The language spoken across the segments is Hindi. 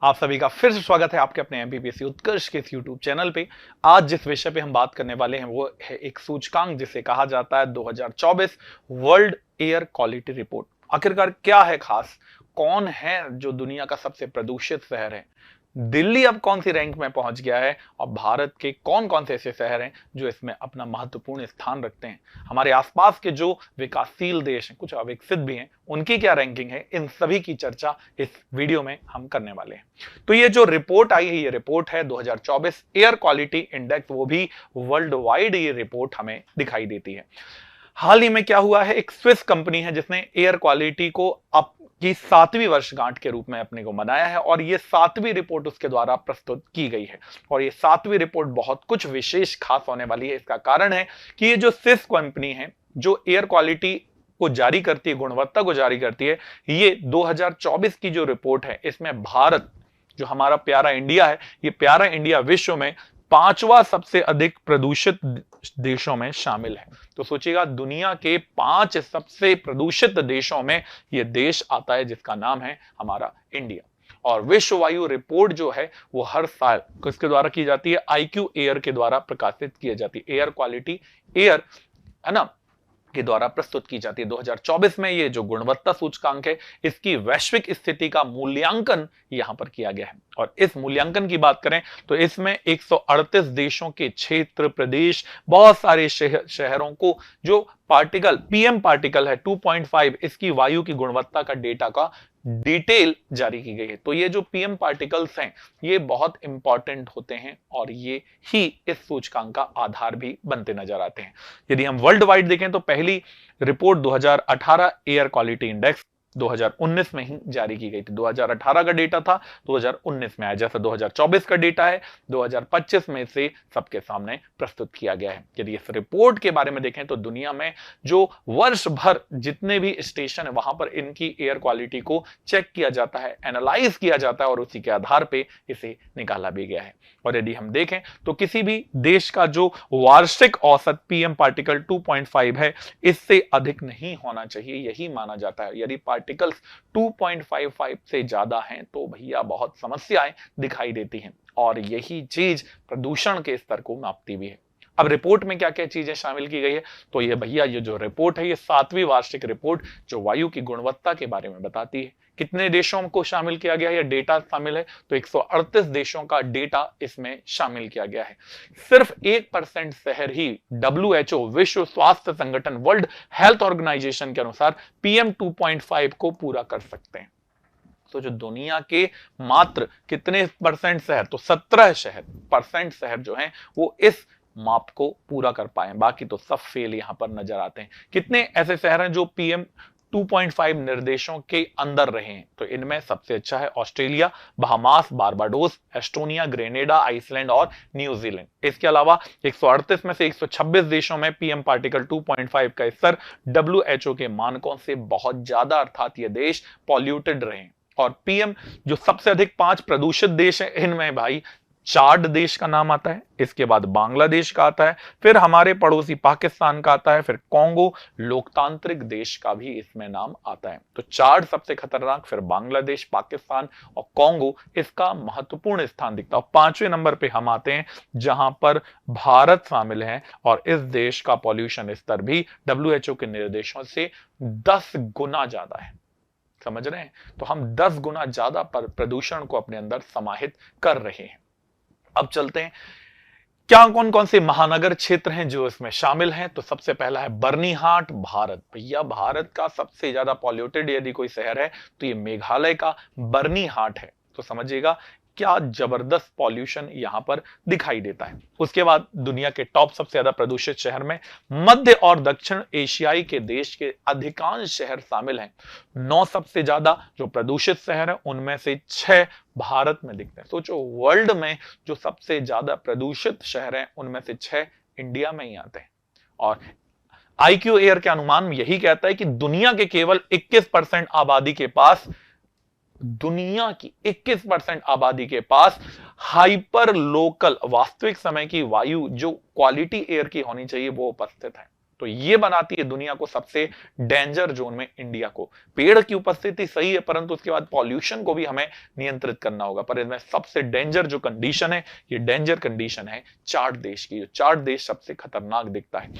आप सभी का फिर से स्वागत है आपके अपने एमपीपीएससी उत्कर्ष के इस यूट्यूब चैनल पे। आज जिस विषय पे हम बात करने वाले हैं वो है एक सूचकांक जिसे कहा जाता है 2024 वर्ल्ड एयर क्वालिटी रिपोर्ट। आखिरकार क्या है खास, कौन है जो दुनिया का सबसे प्रदूषित शहर है, दिल्ली अब कौन सी रैंक में पहुंच गया है और भारत के कौन कौन से ऐसे शहर हैं जो इसमें अपना महत्वपूर्ण स्थान रखते हैं, हमारे आसपास के जो विकासशील देश हैं, कुछ अविकसित भी हैं, उनकी क्या रैंकिंग है, इन सभी की चर्चा इस वीडियो में हम करने वाले हैं। तो ये जो रिपोर्ट आई है, ये रिपोर्ट है 2024 एयर क्वालिटी इंडेक्स, वो भी वर्ल्ड वाइड ये रिपोर्ट हमें दिखाई देती है। हाल ही में क्या हुआ है, एक स्विस कंपनी है जिसने एयर क्वालिटी को की 7वीं वर्षगांठ के रूप में अपने को मनाया है और ये 7वीं रिपोर्ट उसके द्वारा प्रस्तुत की गई है। और ये 7वीं रिपोर्ट बहुत कुछ विशेष खास होने वाली है। इसका कारण है कि ये जो स्विस कंपनी है जो एयर क्वालिटी को जारी करती है, गुणवत्ता को जारी करती है, ये 2024 की जो रिपोर्ट है इसमें भारत, जो हमारा प्यारा इंडिया है, ये प्यारा इंडिया विश्व में 5वां सबसे अधिक प्रदूषित देशों में शामिल है। तो सोचिएगा, दुनिया के 5 सबसे प्रदूषित देशों में यह देश आता है जिसका नाम है हमारा इंडिया। और विश्व वायु रिपोर्ट जो है वो हर साल किसके द्वारा की जाती है, IQ एयर के द्वारा प्रकाशित की जाती है। एयर क्वालिटी एयर है ना के द्वारा प्रस्तुत की जाती है। 2024 में ये जो गुणवत्ता सूचकांक है इसकी वैश्विक स्थिति का मूल्यांकन यहां पर किया गया है। और इस मूल्यांकन की बात करें तो इसमें 138 देशों के क्षेत्र, प्रदेश, बहुत सारे शहरों को जो पार्टिकल, पीएम पार्टिकल है 2.5, इसकी वायु की गुणवत्ता का डेटा का डिटेल जारी की गई है। तो ये जो पीएम पार्टिकल्स हैं ये बहुत इंपॉर्टेंट होते हैं और ये ही इस सूचकांक का आधार भी बनते नजर आते हैं। यदि हम वर्ल्ड वाइड देखें तो पहली रिपोर्ट 2018 एयर क्वालिटी इंडेक्स 2019 में ही जारी की गई थी। 2018 का डेटा था, 2019 में आया। जैसा 2024 का डेटा है, 2025 में से सबके सामने प्रस्तुत किया गया है। यदि इस रिपोर्ट के बारे में देखें तो दुनिया में जो वर्ष भर जितने भी स्टेशन है वहां पर इनकी एयर क्वालिटी को चेक किया जाता है, एनालाइज किया जाता है और उसी के आधार पर इसे निकाला भी गया है। और यदि हम देखें तो किसी भी देश का जो वार्षिक औसत पीएम पार्टिकल 2.5 है, इससे अधिक नहीं होना चाहिए, यही माना जाता है। यदि पार्टिकल्स 2.55 से ज्यादा हैं तो भैया बहुत समस्याएं दिखाई देती हैं और यही चीज प्रदूषण के स्तर को मापती भी है। अब रिपोर्ट में क्या क्या चीजें शामिल की गई है, तो ये भैया ये जो रिपोर्ट है ये 7वीं वार्षिक रिपोर्ट जो वायु की गुणवत्ता के बारे में बताती है। कितने देशों को शामिल किया गया है, ये डेटा शामिल है तो 138 देशों का डेटा इसमें शामिल किया गया है। सिर्फ 1% शहर ही WHO, विश्व स्वास्थ्य संगठन, वर्ल्ड हेल्थ ऑर्गेनाइजेशन के अनुसार PM 2.5 को पूरा कर सकते हैं। तो जो दुनिया के मात्र कितने परसेंट शहर, तो 17% शहर जो हैं वो इस माप को पूरा कर पाए, बाकी तो सब फेल यहां पर नजर आते हैं। कितने ऐसे शहर हैं जो PM 2.5 निर्देशों के अंदर रहे हैं, तो इनमें सबसे अच्छा है Australia, Bahamas, Barbados, Estonia, Grenada, Iceland और न्यूजीलैंड। इसके अलावा 138 में से 126 देशों में पीएम पार्टिकल 2.5 का स्तर WHO के मानकों से बहुत ज्यादा, अर्थात ये देश पॉल्यूटेड रहे। और पीएम जो सबसे अधिक 5 प्रदूषित देश है, इनमें भाई चाड देश का नाम आता है, इसके बाद बांग्लादेश का आता है, फिर हमारे पड़ोसी पाकिस्तान का आता है, फिर कॉन्गो लोकतांत्रिक देश का भी इसमें नाम आता है। तो चाड सबसे खतरनाक, फिर बांग्लादेश, पाकिस्तान और कॉन्गो इसका महत्वपूर्ण स्थान दिखता है। 5वें नंबर पे हम आते हैं जहां पर भारत शामिल है और इस देश का पॉल्यूशन स्तर भी WHO के निर्देशों से 10 गुना ज्यादा है। समझ रहे हैं, तो हम 10 गुना ज्यादा प्रदूषण को अपने अंदर समाहित कर रहे हैं। अब चलते हैं क्या कौन कौन से महानगर क्षेत्र हैं जो इसमें शामिल हैं। तो सबसे पहला है बर्नीहाट, भारत। भैया भारत का सबसे ज्यादा पॉल्यूटेड यदि कोई शहर है तो ये मेघालय का बर्नीहाट है। तो समझिएगा क्या जबरदस्त पॉल्यूशन यहां पर दिखाई देता है। उसके बाद दुनिया के टॉप सबसे ज्यादा प्रदूषित शहर में मध्य और दक्षिण एशियाई के देश के अधिकांश शहर शामिल हैं। 9 सबसे ज्यादा जो प्रदूषित शहर है उनमें से 6 भारत में दिखते हैं। सोचो, वर्ल्ड में जो सबसे ज्यादा प्रदूषित शहर हैं उनमें से 6 इंडिया में ही आते हैं। और IQ एयर के अनुमान यही कहता है कि दुनिया के केवल 21% आबादी के पास, दुनिया की 21% आबादी के पास हाइपर लोकल वास्तविक समय की वायु जो क्वालिटी एयर की होनी चाहिए वो उपस्थित है। तो ये बनाती है दुनिया को सबसे डेंजर जोन में इंडिया को। पेड़ की उपस्थिति सही है, परंतु उसके बाद पॉल्यूशन को भी हमें नियंत्रित करना होगा। पर इसमें सबसे डेंजर जो कंडीशन है, ये डेंजर कंडीशन है चार्ट देश की। जो चार्ट देश सबसे खतरनाक दिखता है।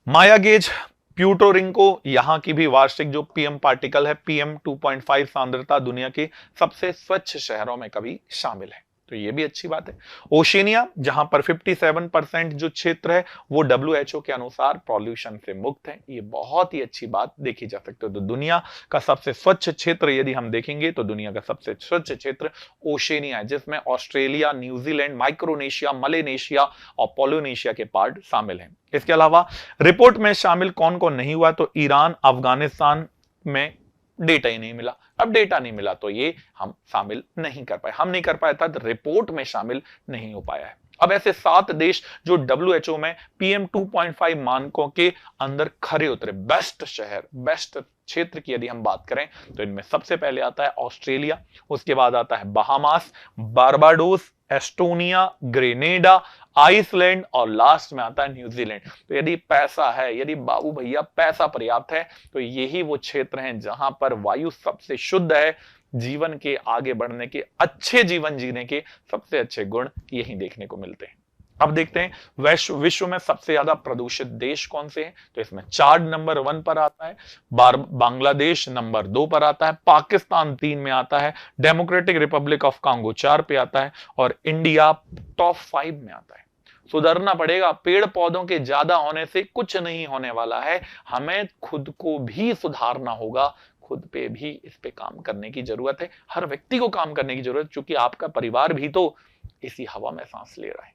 माया गेज, प्यूटो रिंको, यहां की भी वार्षिक जो पीएम पार्टिकल है, PM 2.5 सांद्रता दुनिया के सबसे स्वच्छ शहरों में कभी शामिल है, तो ये भी अच्छी बात है। ओशिनिया, जहां पर 57% जो क्षेत्र है वो WHO के अनुसार पॉल्यूशन से मुक्त है, ये बहुत ही अच्छी बात देखी जा सकती है। तो दुनिया का सबसे स्वच्छ क्षेत्र यदि हम देखेंगे तो दुनिया का सबसे स्वच्छ क्षेत्र ओशिनिया है, जिसमें ऑस्ट्रेलिया, न्यूजीलैंड, माइक्रोनेशिया, मलेनेशिया और पोलिनेशिया के पार्ट शामिल हैं। इसके अलावा रिपोर्ट में शामिल कौन कौन नहीं हुआ, तो ईरान, अफगानिस्तान में डेटा ही नहीं मिला। अब डेटा नहीं मिला तो ये हम शामिल नहीं कर पाए, हम नहीं कर पाए था, तो रिपोर्ट में शामिल नहीं हो पाया है। अब ऐसे 7 देश जो WHO में PM 2.5 मानकों के अंदर खरे उतरे, बेस्ट शहर, बेस्ट क्षेत्र की यदि हम बात करें तो इनमें सबसे पहले आता है ऑस्ट्रेलिया, उसके बाद आता है Bahamas, Barbados, Estonia, Grenada, Iceland और लास्ट में आता है न्यूजीलैंड। तो यदि पैसा है, यदि बाबू भैया पैसा पर्याप्त है, तो यही वो क्षेत्र हैं जहां पर वायु सबसे शुद्ध है, जीवन के आगे बढ़ने के, अच्छे जीवन जीने के सबसे अच्छे गुण यही देखने को मिलते हैं। अब देखते हैं विश्व में सबसे ज्यादा प्रदूषित देश कौन से हैं, तो इसमें चार्ट नंबर 1 पर आता है, बांग्लादेश नंबर 2 पर आता है, पाकिस्तान 3 में आता है, डेमोक्रेटिक रिपब्लिक ऑफ कांगो 4 पे आता है और इंडिया टॉप 5 में आता है। सुधरना पड़ेगा, पेड़ पौधों के ज्यादा होने से कुछ नहीं होने वाला है, हमें खुद को भी सुधारना होगा, खुद पे भी इस पे काम करने की जरूरत है, हर व्यक्ति को काम करने की जरूरत, क्योंकि आपका परिवार भी तो इसी हवा में सांस ले रहा है।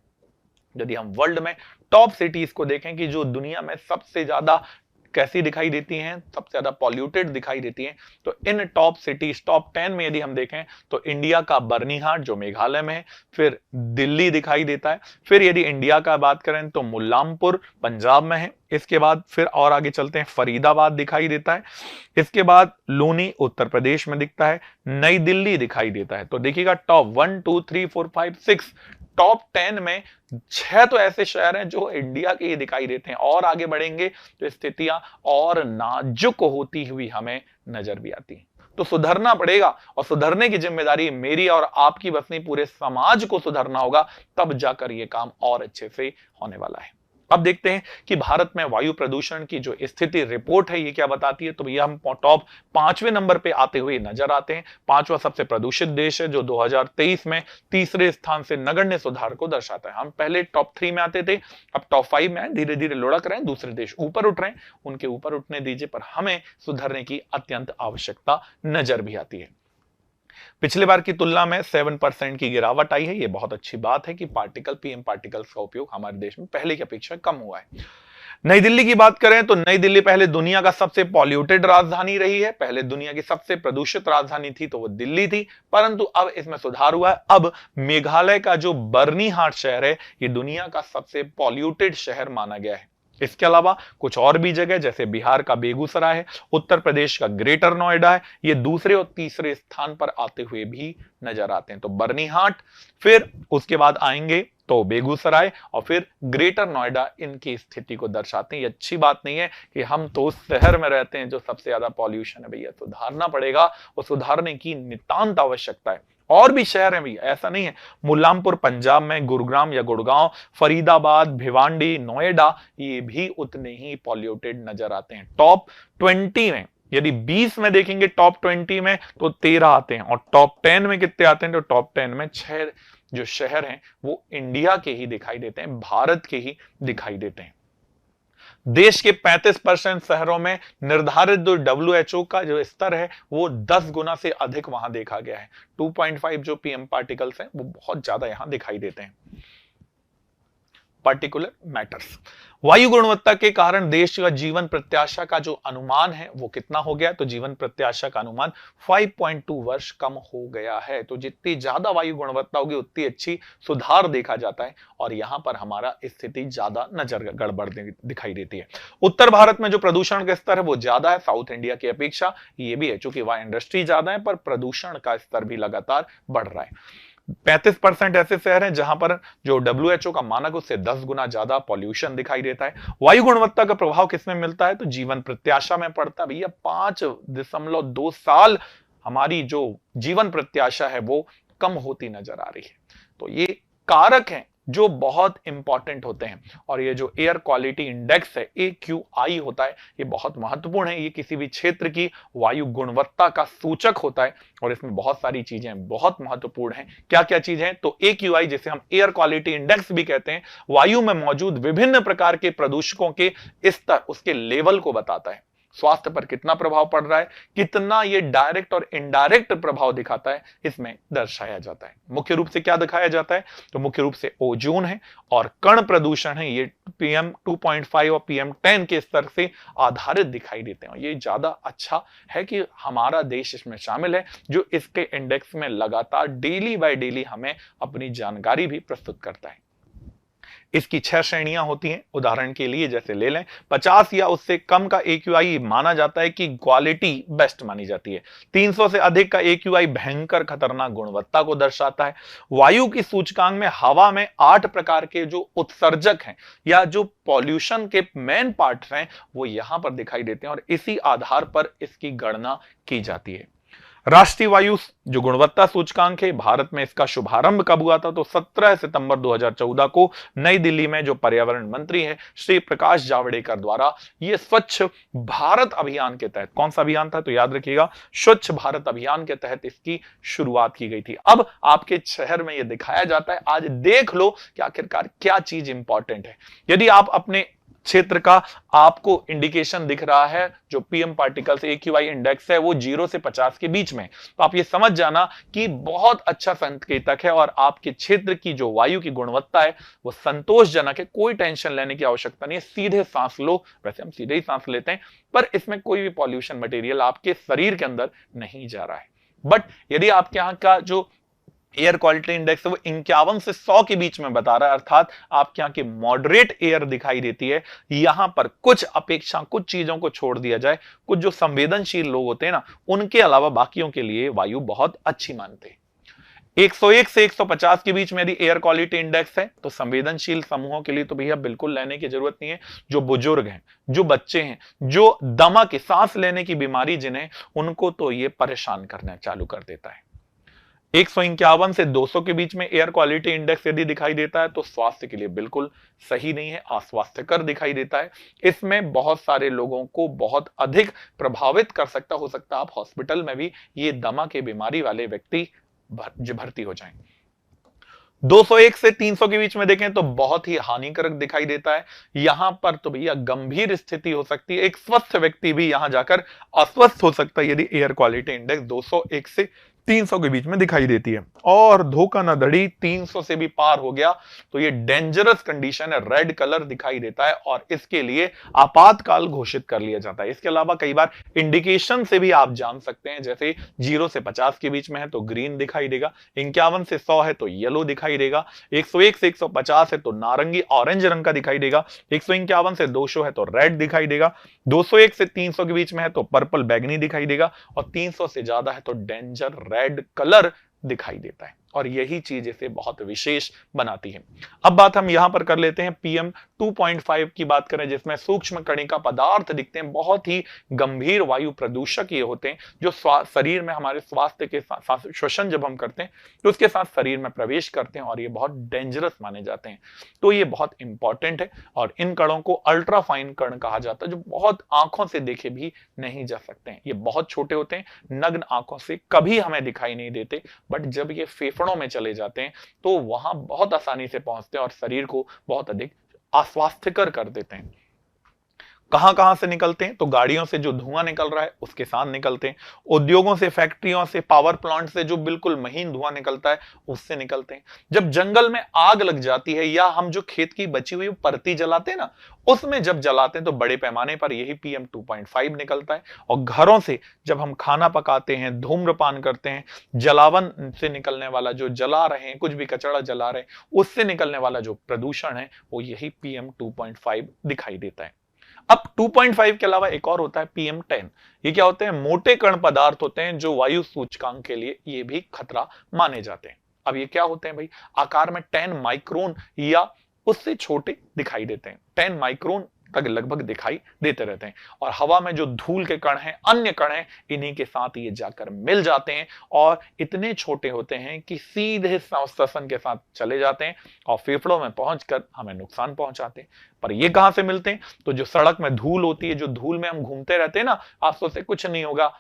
यदि हम वर्ल्ड में टॉप सिटीज को देखें कि जो दुनिया में सबसे ज्यादा कैसी दिखाई देती हैं, सबसे ज्यादा पॉल्यूटेड दिखाई देती हैं, तो इन टॉप सिटीज, टॉप 10 में यदि हम देखें तो इंडिया का बर्निहाट जो मेघालय में है, फिर दिल्ली दिखाई देता है, फिर यदि इंडिया का बात करें तो मुल्लामपुर पंजाब में है, इसके बाद फिर और आगे चलते हैं फरीदाबाद दिखाई देता है, इसके बाद लूनी उत्तर प्रदेश में दिखता है, नई दिल्ली दिखाई देता है। तो देखिएगा टॉप 1 2 3 4 5 6 टॉप 10 में 6 तो ऐसे शहर हैं जो इंडिया के ही दिखाई देते हैं, और आगे बढ़ेंगे तो स्थितियां और नाजुक होती हुई हमें नजर भी आती हैं। तो सुधरना पड़ेगा, और सुधरने की जिम्मेदारी मेरी और आपकी बस नहीं, पूरे समाज को सुधरना होगा, तब जाकर यह काम और अच्छे से होने वाला है। अब देखते हैं कि भारत में वायु प्रदूषण की जो स्थिति रिपोर्ट है ये क्या बताती है, तो भैया हम टॉप 5वें नंबर पे आते हुए नजर आते हैं। 5वां सबसे प्रदूषित देश है जो 2023 में तीसरे स्थान से नगण्य सुधार को दर्शाता है। हम पहले टॉप 3 में आते थे, अब टॉप 5 में आए, धीरे धीरे लुढ़क रहे हैं, दूसरे देश ऊपर उठ रहे हैं, उनके ऊपर उठने दीजिए, पर हमें सुधरने की अत्यंत आवश्यकता नजर भी आती है। पिछले बार की तुलना में 7% की गिरावट आई है, यह बहुत अच्छी बात है कि PM पार्टिकल्स का उपयोग हमारे देश में पहले की अपेक्षा कम हुआ है। नई दिल्ली की बात करें तो नई दिल्ली पहले दुनिया का सबसे पॉल्यूटेड राजधानी रही है, पहले दुनिया की सबसे प्रदूषित राजधानी थी तो वो दिल्ली थी, परंतु अब इसमें सुधार हुआ है। अब मेघालय का जो बर्निहाट शहर है ये दुनिया का सबसे पॉल्यूटेड शहर माना गया है। इसके अलावा कुछ और भी जगह जैसे बिहार का बेगूसराय है, उत्तर प्रदेश का ग्रेटर नोएडा है, ये दूसरे और तीसरे स्थान पर आते हुए भी नजर आते हैं। तो बर्निहाट, फिर उसके बाद आएंगे तो बेगूसराय और फिर ग्रेटर नोएडा, इनकी स्थिति को दर्शाते हैं। ये अच्छी बात नहीं है कि हम तो उस शहर में रहते हैं जो सबसे ज्यादा पॉल्यूशन है, भैया सुधारना पड़ेगा और सुधारने की नितांत आवश्यकता है। और भी शहर हैं भैया, ऐसा नहीं है, मुल्लामपुर पंजाब में, गुरुग्राम या गुड़गांव, फरीदाबाद, भिवांडी, नोएडा, ये भी उतने ही पॉल्यूटेड नजर आते हैं। टॉप 20 में यदि 20 में देखेंगे टॉप 20 में तो 13 आते हैं, और टॉप 10 में कितने आते हैं, तो टॉप 10 में 6 जो शहर हैं वो इंडिया के ही दिखाई देते हैं, भारत के ही दिखाई देते हैं। देश के 35% शहरों में निर्धारित जो WHO का जो स्तर है वो 10 गुना से अधिक वहां देखा गया है। 2.5 जो PM पार्टिकल्स हैं वो बहुत ज्यादा यहां दिखाई देते हैं। पर्टिकुलर मैटर्स, वायु गुणवत्ता के कारण देश का जीवन प्रत्याशा का जो अनुमान है वो कितना हो गया, तो जीवन प्रत्याशा का अनुमान 5.2 वर्ष कम हो गया है। तो जितनी ज्यादा वायु गुणवत्ता होगी उतनी अच्छी सुधार देखा जाता है, और यहां पर हमारा स्थिति ज्यादा नजर गड़बड़ दिखाई देती है। उत्तर भारत में जो प्रदूषण का स्तर है वो ज्यादा है साउथ इंडिया की अपेक्षा, ये भी है चूंकि वहां इंडस्ट्री ज्यादा है पर प्रदूषण का स्तर भी लगातार बढ़ रहा है। 35% ऐसे शहर हैं जहां पर जो WHO का मानक उससे 10 गुना ज्यादा पॉल्यूशन दिखाई देता है। वायु गुणवत्ता का प्रभाव किसमें मिलता है? तो जीवन प्रत्याशा में पड़ता है। भैया 5.2 साल हमारी जो जीवन प्रत्याशा है वो कम होती नजर आ रही है। तो ये कारक हैं जो बहुत इंपॉर्टेंट होते हैं। और ये जो एयर क्वालिटी इंडेक्स है, AQI होता है, ये बहुत महत्वपूर्ण है। ये किसी भी क्षेत्र की वायु गुणवत्ता का सूचक होता है और इसमें बहुत सारी चीजें बहुत महत्वपूर्ण हैं। क्या क्या चीजें हैं? तो AQI, जिसे हम एयर क्वालिटी इंडेक्स भी कहते हैं, वायु में मौजूद विभिन्न प्रकार के प्रदूषकों के स्तर, उसके लेवल को बताता है। स्वास्थ्य पर कितना प्रभाव पड़ रहा है, कितना ये डायरेक्ट और इनडायरेक्ट प्रभाव दिखाता है, इसमें दर्शाया जाता है। मुख्य रूप से क्या दिखाया जाता है? तो मुख्य रूप से ओजोन है और कण प्रदूषण है। ये PM 2.5 और PM 10 के स्तर से आधारित दिखाई देते हैं। ये ज्यादा अच्छा है कि हमारा देश इसमें शामिल है, जो इसके इंडेक्स में लगातार डेली बाय डेली हमें अपनी जानकारी भी प्रस्तुत करता है। इसकी 6 श्रेणियां होती हैं। उदाहरण के लिए जैसे ले लें, 50 या उससे कम का AQI माना जाता है कि क्वालिटी बेस्ट मानी जाती है। 300 से अधिक का AQI भयंकर खतरनाक गुणवत्ता को दर्शाता है। वायु की सूचकांक में हवा में 8 प्रकार के जो उत्सर्जक हैं या जो पॉल्यूशन के मेन पार्ट्स हैं वो यहां पर दिखाई देते हैं और इसी आधार पर इसकी गणना की जाती है। राष्ट्रीय वायु जो गुणवत्ता सूचकांक है, भारत में इसका शुभारंभ कब हुआ था? तो 17 सितंबर 2014 को नई दिल्ली में जो पर्यावरण मंत्री है श्री प्रकाश जावड़ेकर द्वारा ये स्वच्छ भारत अभियान के तहत, कौन सा अभियान था? तो याद रखिएगा, स्वच्छ भारत अभियान के तहत इसकी शुरुआत की गई थी। अब आपके शहर में यह दिखाया जाता है। आज देख लो कि आखिरकार क्या चीज इंपॉर्टेंट है। यदि आप अपने क्षेत्र का आपको इंडिकेशन दिख रहा है, जो PM पार्टिकल्स AQI इंडेक्स है वो 0 से 50 के बीच में, तो आप ये समझ जाना कि बहुत अच्छा संकेतक है और आपके क्षेत्र की जो वायु की गुणवत्ता है वो संतोषजनक है। कोई टेंशन लेने की आवश्यकता नहीं है, सीधे सांस लो। वैसे हम सीधे ही सांस लेते हैं, पर इसमें कोई भी पॉल्यूशन मटेरियल आपके शरीर के अंदर नहीं जा रहा है। बट यदि आपके यहाँ का जो एयर क्वालिटी इंडेक्स है वो 51 से 100 के बीच में बता रहा है, अर्थात आपके यहाँ की मॉडरेट एयर दिखाई देती है, यहां पर कुछ अपेक्षा, कुछ चीजों को छोड़ दिया जाए, कुछ जो संवेदनशील लोग होते हैं ना, उनके अलावा बाकियों के लिए वायु बहुत अच्छी मानते हैं। 101 से 150 के बीच में यदि एयर क्वालिटी इंडेक्स है तो संवेदनशील समूहों के लिए तो भैया बिल्कुल लेने की जरूरत नहीं है। जो बुजुर्ग हैं, जो बच्चे हैं, जो दमा की सांस लेने की बीमारी जिन्हें, उनको तो ये परेशान करना चालू कर देता है। 151 से 200 के बीच में एयर क्वालिटी इंडेक्स यदि दिखाई देता है तो स्वास्थ्य के लिए बिल्कुल सही नहीं है, अस्वास्थ्यकर दिखाई देता है। इसमें बहुत सारे लोगों को बहुत अधिक प्रभावित कर सकता, हो सकता है आप हॉस्पिटल में भी ये दमा के बीमारी वाले व्यक्ति भर्ती हो जाएं। 201 से 300 के बीच में देखें तो बहुत ही हानिकारक दिखाई देता है। यहां पर तो भैया गंभीर स्थिति हो सकती है, एक स्वस्थ व्यक्ति भी यहां जाकर अस्वस्थ हो सकता है यदि एयर क्वालिटी इंडेक्स 201 से 300 के बीच में दिखाई देती है। और धोखा ना धड़ी 300 से भी पार हो गया तो ये डेंजरस कंडीशन है, रेड कलर दिखाई देता है और इसके लिए आपातकाल घोषित कर लिया जाता है। इसके अलावा कई बार इंडिकेशन से भी आप जान सकते हैं, जैसे 0 से 50 के बीच में है तो ग्रीन दिखाई देगा, 51 से 100 है तो येलो दिखाई देगा, 101 से 150 है तो नारंगी ऑरेंज रंग का दिखाई देगा, 151 से 200 है तो रेड दिखाई देगा, 201 से 300 के बीच में है तो पर्पल बैगनी दिखाई देगा और 300 से ज्यादा है तो डेंजर रेड कलर दिखाई देता है। और यही चीज इसे बहुत विशेष बनाती है। अब बात हम यहां पर कर लेते हैं PM 2.5 की बात करें, जिसमें सूक्ष्म कणिका पदार्थ दिखते हैं। बहुत ही गंभीर वायु प्रदूषक ये होते हैं जो शरीर में हमारे स्वास्थ्य के साथ श्वसन जब हम करते हैं तो उसके साथ शरीर में प्रवेश करते हैं और ये बहुत डेंजरस माने जाते हैं। तो ये बहुत इंपॉर्टेंट है और इन कणों को अल्ट्राफाइन कण कहा जाता है, जो बहुत आंखों से देखे भी नहीं जा सकते हैं। ये बहुत छोटे होते हैं, नग्न आंखों से कभी हमें दिखाई नहीं देते, बट जब ये फेफड़ों में चले जाते हैं तो वहां बहुत आसानी से पहुंचते हैं और शरीर को बहुत अधिक अस्वास्थ्यकर कर देते हैं। कहां कहां से निकलते हैं? तो गाड़ियों से जो धुआं निकल रहा है उसके साथ निकलते हैं, उद्योगों से, फैक्ट्रियों से, पावर प्लांट से जो बिल्कुल महीन धुआं निकलता है उससे निकलते हैं। जब जंगल में आग लग जाती है या हम जो खेत की बची हुई परती जलाते हैं ना, उसमें जब जलाते हैं तो बड़े पैमाने पर यही PM 2.5 निकलता है। और घरों से जब हम खाना पकाते हैं, धूम्रपान करते हैं, जलावन से निकलने वाला जो जला रहे हैं, कुछ भी कचरा जला रहे हैं, उससे निकलने वाला जो प्रदूषण है वो यही PM 2.5 दिखाई देता है। अब 2.5 के अलावा एक और होता है PM 10। ये क्या होते हैं? मोटे कण पदार्थ होते हैं जो वायु सूचकांक के लिए ये भी खतरा माने जाते हैं। अब ये क्या होते हैं भाई, आकार में 10 माइक्रोन या उससे छोटे दिखाई देते हैं, 10 माइक्रोन तक लगभग दिखाई देते रहते हैं। और हवा में जो धूल के कण हैं, अन्य कण हैं, इन्हीं के साथ ये जाकर मिल जाते हैं और इतने छोटे होते हैं कि सीधे श्वसन के साथ चले जाते हैं और फेफड़ों में पहुंचकर हमें नुकसान पहुंचाते हैं। पर ये कहां से मिलते हैं? तो जो सड़क में धूल होती है, जो धूल में हम घूमते रहते हैं ना, आप सोचते कुछ नहीं होगा,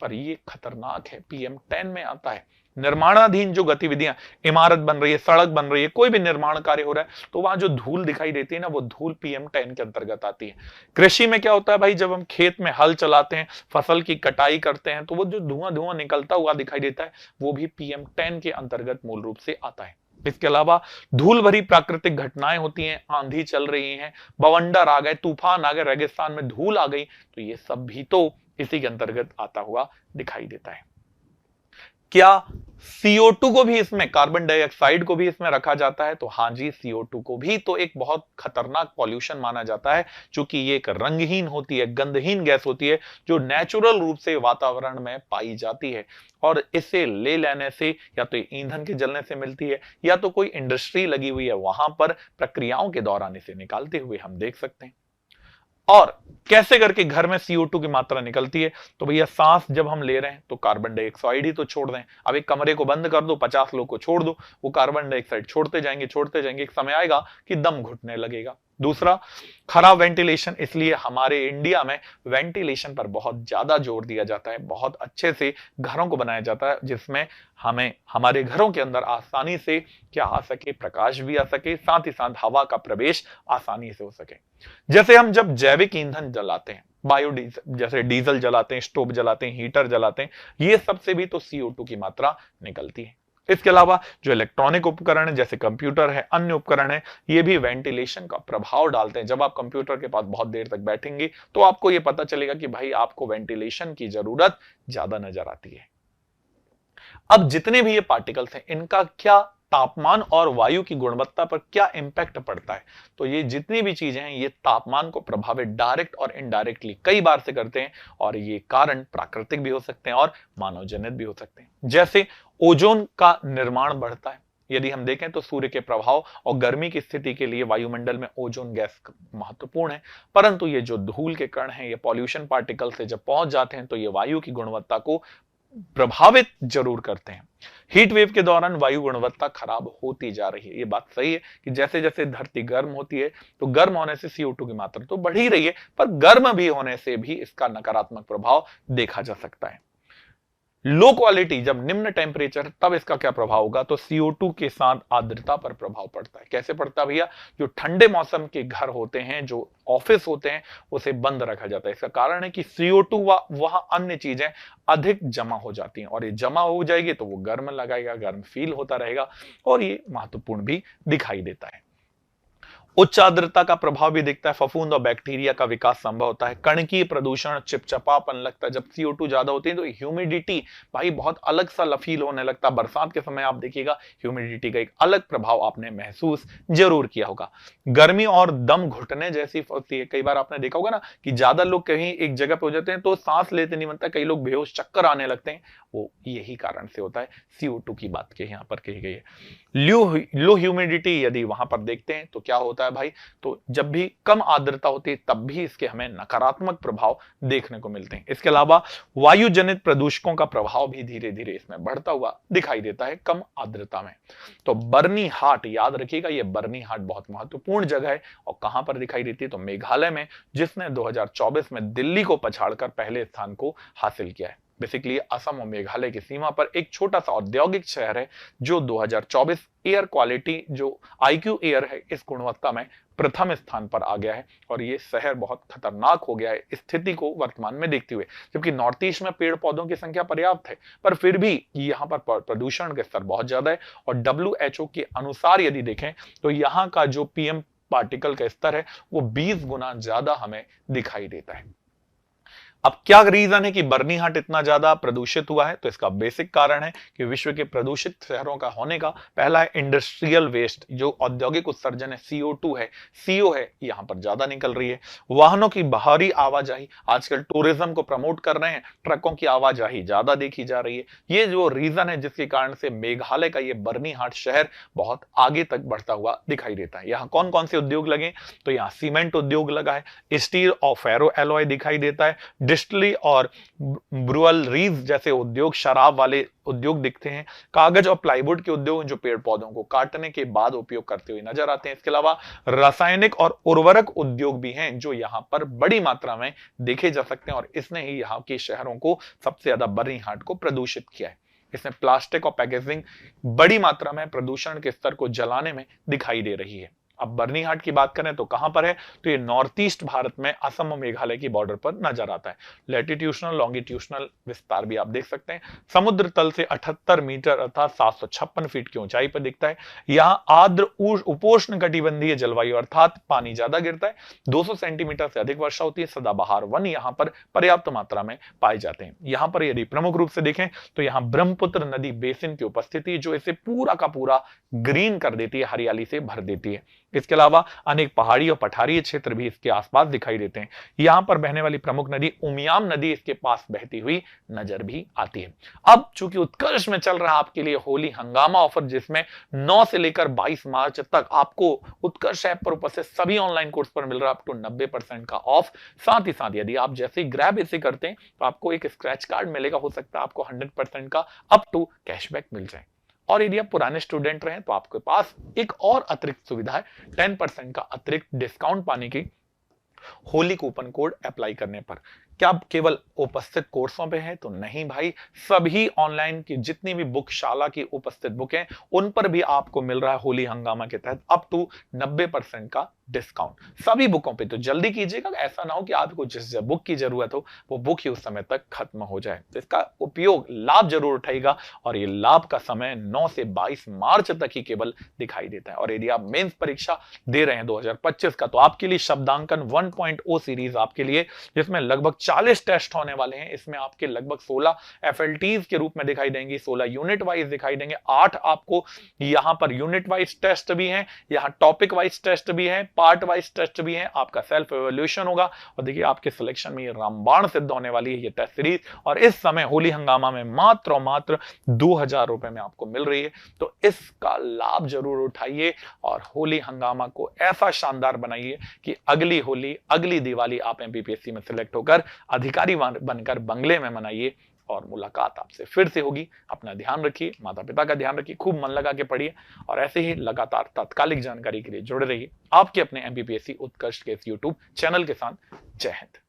पर ये खतरनाक है, PM10 में आता है। निर्माणाधीन जो गतिविधियां, इमारत बन रही है, सड़क बन रही है, कोई भी निर्माण कार्य हो रहा है, तो वहां जो धूल दिखाई देती है ना, वो धूल PM10 के अंतर्गत आती है। कृषि में क्या होता है भाई, जब हम खेत में हल चलाते हैं, फसल की कटाई करते हैं, तो वो जो धुआं धुआं निकलता हुआ दिखाई देता है, वो भी PM10 के अंतर्गत मूल रूप से आता है। इसके अलावा धूल भरी प्राकृतिक घटनाएं होती हैं, आंधी चल रही है, बवंडर आ गए, तूफान आ गए, रेगिस्तान में धूल आ गई, तो ये सब भी तो इसी के अंतर्गत आता हुआ दिखाई देता है। क्या CO2 को भी इसमें, कार्बन डाइऑक्साइड को भी इसमें रखा जाता है? तो हाँ जी, CO2 को भी तो एक बहुत खतरनाक पॉल्यूशन माना जाता है, क्योंकि ये एक रंगहीन होती है, गंधहीन गैस होती है, जो नेचुरल रूप से वातावरण में पाई जाती है और इसे ले लेने से या तो ईंधन के जलने से मिलती है, या तो कोई इंडस्ट्री लगी हुई है वहां पर प्रक्रियाओं के दौरान इसे निकालते हुए हम देख सकते हैं। और कैसे करके घर में CO2 की मात्रा निकलती है? तो भैया सांस जब हम ले रहे हैं तो कार्बन डाइऑक्साइड ही तो छोड़ रहे हैं। अब एक कमरे को बंद कर दो, 50 लोग को छोड़ दो, वो कार्बन डाइऑक्साइड छोड़ते जाएंगे, एक समय आएगा कि दम घुटने लगेगा। दूसरा, खराब वेंटिलेशन, इसलिए हमारे इंडिया में वेंटिलेशन पर बहुत ज्यादा जोर दिया जाता है, बहुत अच्छे से घरों को बनाया जाता है, जिसमें हमें हमारे घरों के अंदर आसानी से क्या आ सके, प्रकाश भी आ सके, साथ ही साथ हवा का प्रवेश आसानी से हो सके। जैसे हम जब जैविक ईंधन जलाते हैं, बायोडीजल, जैसे डीजल जलाते हैं, स्टोव जलाते हैं, हीटर जलाते हैं, ये सबसे भी तो CO2 की मात्रा निकलती है। इसके अलावा जो इलेक्ट्रॉनिक उपकरण है, जैसे कंप्यूटर है, अन्य उपकरण है, ये भी वेंटिलेशन का प्रभाव डालते हैं। जब आप कंप्यूटर के पास बहुत देर तक बैठेंगे तो आपको ये पता चलेगा कि भाई आपको वेंटिलेशन की जरूरत ज्यादा नजर आती है। अब जितने भी ये पार्टिकल्स हैं, इनका क्या तापमान और वायु की गुणवत्ता पर क्या इंपैक्ट पड़ता है? तो ये जितनी भी चीजें हैं, ये तापमान को प्रभावित डायरेक्ट और इनडायरेक्टली कई बार से करते हैं, और ये कारण प्राकृतिक भी हो सकते हैं और मानव जनित भी हो सकते हैं। जैसे ओजोन का निर्माण बढ़ता है, यदि हम देखें तो सूर्य के प्रभाव और गर्मी की स्थिति के लिए वायुमंडल में ओजोन गैस महत्वपूर्ण है, परंतु ये जो धूल के कण हैं, ये पॉल्यूशन पार्टिकल से जब पहुंच जाते हैं तो ये वायु की गुणवत्ता को प्रभावित जरूर करते हैं। हीट वेव के दौरान वायु गुणवत्ता खराब होती जा रही है। ये बात सही है कि जैसे जैसे धरती गर्म होती है, तो गर्म होने से CO2 की मात्रा तो बढ़ ही रही है, पर गर्म भी होने से भी इसका नकारात्मक प्रभाव देखा जा सकता है। लो क्वालिटी, जब निम्न टेम्परेचर, तब इसका क्या प्रभाव होगा? तो CO2 के साथ आर्द्रता पर प्रभाव पड़ता है। कैसे पड़ता है भैया? जो ठंडे मौसम के घर होते हैं, जो ऑफिस होते हैं, उसे बंद रखा जाता है। इसका कारण है कि CO2 वहां अन्य चीजें अधिक जमा हो जाती हैं, और ये जमा हो जाएगी तो वो गर्म लगाएगा, गर्म फील होता रहेगा, और ये महत्वपूर्ण भी दिखाई देता है। उच्च आर्द्रता का प्रभाव भी दिखता है, फफूंद और बैक्टीरिया का विकास संभव होता है। कणकीय प्रदूषण, चिपचिपापन लगता है। जब CO2 ज्यादा होती है तो ह्यूमिडिटी भाई बहुत अलग सा फील होने लगता है। बरसात के समय आप देखिएगा ह्यूमिडिटी का एक अलग प्रभाव आपने महसूस जरूर किया होगा। गर्मी और दम घुटने जैसी होती है। कई बार आपने देखा होगा ना कि ज्यादा लोग कहीं एक जगह पे हो जाते हैं तो सांस लेते नहीं बनता, कई लोग बेहोश, चक्कर आने लगते हैं, वो यही कारण से होता है। CO2 की बात के यहाँ पर कही गई है। लो ह्यूमिडिटी यदि वहां पर देखते हैं तो क्या होता है भाई? तो जब भी कम आर्द्रता होती है तब भी इसके हमें नकारात्मक प्रभाव देखने को मिलते हैं। इसके अलावा वायु जनित प्रदूषकों का प्रभाव भी धीरे धीरे इसमें बढ़ता हुआ दिखाई देता है कम आर्द्रता में। तो बर्नी हाट, याद रखिएगा, ये बर्नी हाट बहुत महत्वपूर्ण जगह है, और कहां पर दिखाई देती है? तो मेघालय में, जिसने 2024 में दिल्ली को पछाड़कर पहले स्थान को हासिल किया है। बेसिकली असम और मेघालय की सीमा पर एक छोटा सा औद्योगिक शहर है, जो 2024 एयर क्वालिटी, जो IQ एयर है, इस गुणवत्ता में प्रथम स्थान पर आ गया है, और ये शहर बहुत खतरनाक हो गया है स्थिति को वर्तमान में देखते हुए। जबकि नॉर्थ ईस्ट में पेड़ पौधों की संख्या पर्याप्त है, पर फिर भी यहाँ पर प्रदूषण का स्तर बहुत ज्यादा है, और WHO के अनुसार यदि देखें तो यहाँ का जो PM पार्टिकल का स्तर है वो 20 गुना ज्यादा हमें दिखाई देता है। अब क्या रीजन है कि बर्नीहाट इतना ज्यादा प्रदूषित हुआ है? तो इसका बेसिक कारण है कि विश्व के प्रदूषित शहरों का होने का पहला है इंडस्ट्रियल वेस्ट, जो औद्योगिक उत्सर्जन है, CO2 है, CO है, यहां पर ज्यादा निकल रही है। वाहनों की बाहरी आवाजाही, आजकल टूरिज्म को प्रमोट कर रहे हैं, ट्रकों की आवाजाही ज्यादा देखी जा रही है। ये जो रीजन है जिसके कारण से मेघालय का ये बर्नीहाट शहर बहुत आगे तक बढ़ता हुआ दिखाई देता है। यहाँ कौन कौन से उद्योग लगे? तो यहाँ सीमेंट उद्योग लगा है, स्टील और फेरो एलॉय दिखाई देता है, डिस्टिलरी और ब्रुअलरीज जैसे उद्योग, शराब वाले उद्योग दिखते हैं, कागज और प्लाईवुड के उद्योग जो पेड़ पौधों को काटने के बाद उपयोग करते हुए नजर आते हैं। इसके अलावा रासायनिक और उर्वरक उद्योग भी हैं जो यहां पर बड़ी मात्रा में देखे जा सकते हैं, और इसने ही यहां के शहरों को सबसे ज्यादा बर्नीहाट को प्रदूषित किया है। इसमें प्लास्टिक और पैकेजिंग बड़ी मात्रा में प्रदूषण के स्तर को जलाने में दिखाई दे रही है। अब बर्नीहाट की बात करें तो कहां पर है? तो ये नॉर्थ ईस्ट भारत में असम और मेघालय की बॉर्डर पर नजर आता है। लैटिट्यूशनल लॉन्गिट्यूशनल विस्तार भी आप देख सकते हैं। समुद्र तल से 78 मीटर अर्थात 756 फीट की ऊंचाई पर दिखता है। यहाँ आर्द्र उपोष्ण कटिबंधीय जलवायु अर्थात पानी ज्यादा गिरता है। 200 सेंटीमीटर से अधिक वर्षा होती है। सदाबहार वन यहाँ पर पर्याप्त मात्रा में पाए जाते हैं। यहाँ पर यदि प्रमुख रूप से देखें तो यहाँ ब्रह्मपुत्र नदी बेसिन की उपस्थिति जो इसे पूरा का पूरा ग्रीन कर देती है, हरियाली से भर देती है। इसके अलावा अनेक पहाड़ी और पठारीय क्षेत्र भी इसके आसपास दिखाई देते हैं। यहां पर बहने वाली प्रमुख नदी उमियाम नदी इसके पास बहती हुई नजर भी आती है। अब चूंकि उत्कर्ष में चल रहा है आपके लिए होली हंगामा ऑफर, जिसमें 9 से लेकर 22 मार्च तक आपको उत्कर्ष ऐप पर उपस्थित सभी ऑनलाइन कोर्स पर मिल रहा है अप टू 90% का ऑफ। साथ ही साथ यदि आप जैसे ही ग्रैब इसे करते हैं तो आपको एक स्क्रैच कार्ड मिलेगा, हो सकता है आपको 100% का अप टू कैशबैक मिल जाए। और यदि आप पुराने स्टूडेंट रहे तो आपके पास एक और अतिरिक्त सुविधा है, 10% का अतिरिक्त डिस्काउंट पाने की होली कूपन कोड अप्लाई करने पर। क्या आप केवल उपस्थित कोर्सों पे हैं? तो नहीं भाई, सभी ऑनलाइन की जितनी भी बुकशाला की उपस्थित बुक हैं उन पर भी आपको मिल रहा है होली हंगामा के तहत अप टू 90% का डिस्काउंट सभी बुकों पे। तो जल्दी कीजिएगा, ऐसा ना हो कि आपको जिस बुक की जरूरत हो वो बुक ही उस समय तक खत्म हो जाए। तो इसका उपयोग लाभ जरूर उठाइएगा, और ये लाभ का समय 9 से 22 मार्च तक ही केवल दिखाई देता है। और यदि आप मेंस परीक्षा दे रहे हैं 2025 का, तो आपके लिए शब्दांकन 1.0 सीरीज आपके लिए, जिसमें लगभग 40 टेस्ट होने वाले हैं। इसमें आपके लगभग 16 FLTs के रूप में दिखाई देंगी, 16 यूनिट वाइज दिखाई देंगे, 8 आपको यहां पर यूनिट वाइज टेस्ट भी हैं, यहां टॉपिक वाइज टेस्ट भी हैं, पार्ट वाइज टेस्ट भी हैं, आपका सेल्फ एवोल्यूशन होगा। और देखिए आपके सिलेक्शन में ये रामबाण सिद्ध होने वाली है ये टेस्ट सीरीज, और इस समय होली हंगामा में मात्र और मात्र 2000 रुपए में आपको मिल रही है। तो इसका लाभ जरूर उठाइए और होली हंगामा को ऐसा शानदार बनाइए कि अगली होली, अगली दिवाली आप MPPSC में सिलेक्ट होकर अधिकारी बनकर बंगले में मनाइए। और मुलाकात आपसे फिर से होगी। अपना ध्यान रखिए, माता पिता का ध्यान रखिए, खूब मन लगा के पढ़िए, और ऐसे ही लगातार तात्कालिक जानकारी के लिए जुड़े रहिए आपके अपने MPPSC उत्कर्ष के इस YouTube चैनल के साथ। जय हिंद।